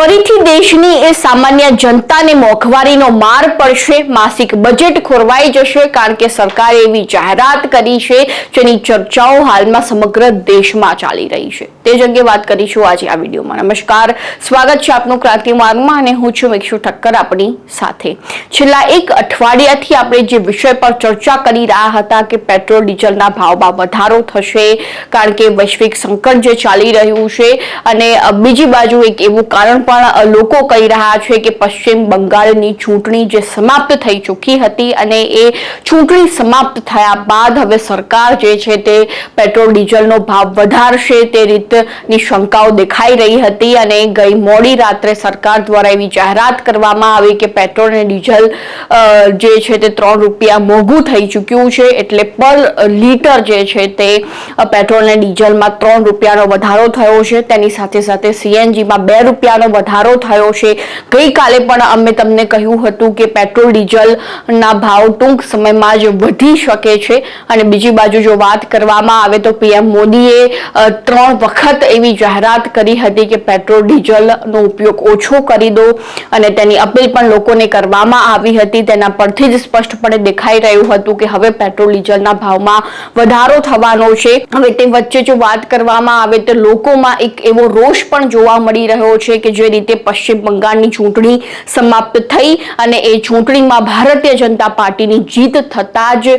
ફરીથી દેશની એ સામાન્ય જનતાને મોંઘવારીનો માર પડશે, માસિક બજેટ ખોરવાઈ જશે, કારણ કે સરકારે એવી જાહેરાત કરી છે જેની ચર્ચાઓ હાલમાં સમગ્ર દેશમાં ચાલી રહી છે। તે જ અંગે વાત કરીશું આજે આ વિડીયોમાં। નમસ્કાર, સ્વાગત છે આપનું ક્રાંતિ માર્ગમાં અને હું છું મિક્ષુ ઠક્કર આપણી સાથે। છેલ્લા એક અઠવાડિયાથી આપણે જે વિષય પર ચર્ચા કરી રહ્યા હતા કે પેટ્રોલ ડીઝલના ભાવમાં વધારો થશે, કારણ કે વૈશ્વિક સંકટ જે ચાલી રહ્યું છે અને બીજી બાજુ એક એવું કારણ પણ લોકો કહી રહ્યા છે કે પશ્ચિમ બંગાળની ચૂંટણી જે સમાપ્ત થઈ ચૂકી હતી અને એ ચૂંટણી સમાપ્ત થયા બાદ હવે સરકાર જે છે તે પેટ્રોલ ડીઝલનો ભાવ વધારશે તે રીતની શંકાઓ દેખાઈ રહી હતી અને ગઈ મોડી રાત્રે સરકાર દ્વારા એવી જાહેરાત કરવામાં આવી કે પેટ્રોલ અને ડીઝલ જે છે તે 3 રૂપિયા મોંઘું થઈ ચૂક્યું છે, એટલે પર લીટર જે છે તે પેટ્રોલ અને ડીઝલમાં 3 રૂપિયાનો વધારો થયો છે। તેની સાથે સાથે સીએનજીમાં 2 રૂપિયાનો વધારો થયો છે। ગઈકાલે પણ અમે તમને કહ્યું હતું કે પેટ્રોલ ડીઝલના ભાવ ટૂંક સમયમાં જ વધી શકે છે અને બીજી બાજુ જો વાત કરવામાં આવે તો પીએમ મોદીએ 3 વખત એવી જાહેરાત કરી હતી કે પેટ્રોલ ડીઝલનો ઉપયોગ ઓછો કરી દો અને તેની અપીલ પણ લોકોને કરવામાં આવી હતી। તેના પરથી જ સ્પષ્ટપણે દેખાઈ રહ્યું હતું કે હવે પેટ્રોલ ડીઝલના ભાવમાં વધારો થવાનો છે। હવે તે વચ્ચે જો વાત કરવામાં આવે તો લોકોમાં એક એવો રોષ પણ જોવા મળી રહ્યો છે કે જે રીતે પશ્ચિમ બંગાળની ચૂંટણી સમાપ્ત થઈ અને એ ચૂંટણીમાં ભારતીય જનતા પાર્ટીની જીત થતાં જ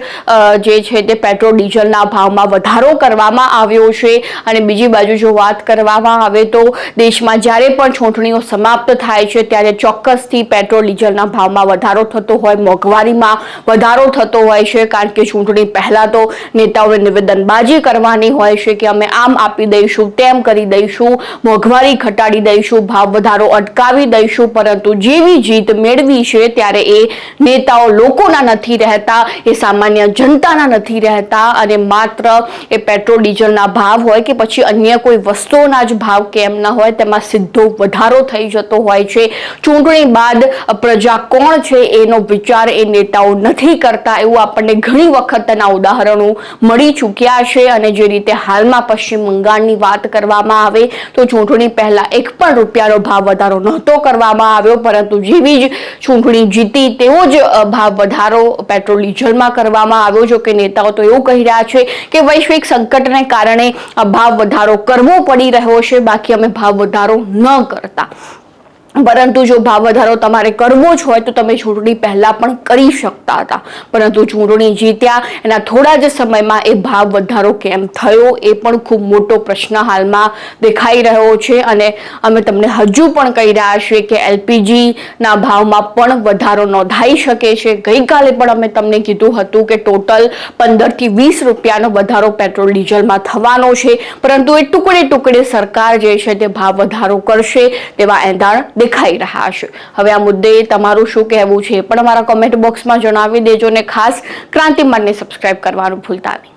જે છે તે પેટ્રોલ ડીઝલના ભાવમાં વધારો કરવામાં આવ્યો છે અને બીજી બાજુ જો વાત કરવામાં આવે તો દેશમાં જ્યારે પણ ચૂંટણીઓ સમાપ્ત થાય છે ત્યારે ચોક્કસથી પેટ્રોલ ડીઝલના ભાવમાં વધારો થતો હોય, મોંઘવારીમાં વધારો થતો હોય છે, કારણ કે ચૂંટણી પહેલા તો નેતાઓએ નિવેદનબાજી કરવાની હોય છે કે અમે આમ આપી દઈશું, તેમ કરી દઈશું, મોંઘવારી ઘટાડી દઈશું, ભાવ વધારો અટકાવી દઈશું, પરંતુ જેવી જીત મેળવી છે ત્યારે એ નેતાઓ લોકોના નથી રહેતા, એ સામાન્ય જનતાના નથી રહેતા અને માત્ર એ પેટ્રોલ ડીઝલના ભાવ હોય કે પછી અન્ય કોઈ વસ્તુઓના જ ભાવ કેમ ના હોય તેમાં સીધો વધારો થઈ જતો હોય છે। ચૂંટણી બાદ પ્રજા કોણ છે એનો વિચાર એ નેતાઓ નથી કરતા, એવું આપણને ઘણી વખત તેના ઉદાહરણો મળી ચૂક્યા છે અને જે રીતે હાલમાં પશ્ચિમ બંગાળની વાત કરવામાં આવે તો ચૂંટણી પહેલા 1 પણ રૂપિયાનો ભાવ વધારો નહોતો કરવામાં આવ્યો, પરંતુ જેવી જ ચૂંટણી જીતી તેવો જ ભાવ વધારો પેટ્રોલ ડીઝલમાં કરવામાં આવ્યો। જો કે નેતાઓ તો એવું કહી રહ્યા છે કે વૈશ્વિક સંકટને કારણે આ ભાવ વધારો કરવો પડી રહ્યો છે, બાકી અમે ભાવ વધારો ન કરતા। પરંતુ જો ભાવ વધારો તમારે કરવો જ હોય તો તમે ચૂંટણી પહેલા પણ કરી શકતા હતા, પરંતુ ચૂંટણી જીત્યા એના થોડા જ સમયમાં એ ભાવ વધારો કેમ થયો એ પણ ખૂબ મોટો પ્રશ્ન હાલમાં દેખાઈ રહ્યો છે અને અમે તમને હજુ પણ કહી રહ્યા છીએ કે એલપીજીના ભાવમાં પણ વધારો નોંધાઈ શકે છે। ગઈકાલે પણ અમે તમને કીધું હતું કે ટોટલ 15 થી 20 રૂપિયાનો વધારો પેટ્રોલ ડીઝલમાં થવાનો છે, પરંતુ એ ટુકડે સરકાર જે છે તે ભાવ વધારો કરશે તેવા એંધાણ દેખાઈ રહ્યા છે। હવે આ મુદ્દે તમારું શું કહેવું છે એ પણ અમારા કોમેન્ટ બોક્સમાં જણાવી દેજો અને ખાસ ક્રાંતિ માર્ગને સબસ્ક્રાઇબ કરવાનું ભૂલતા નહીં।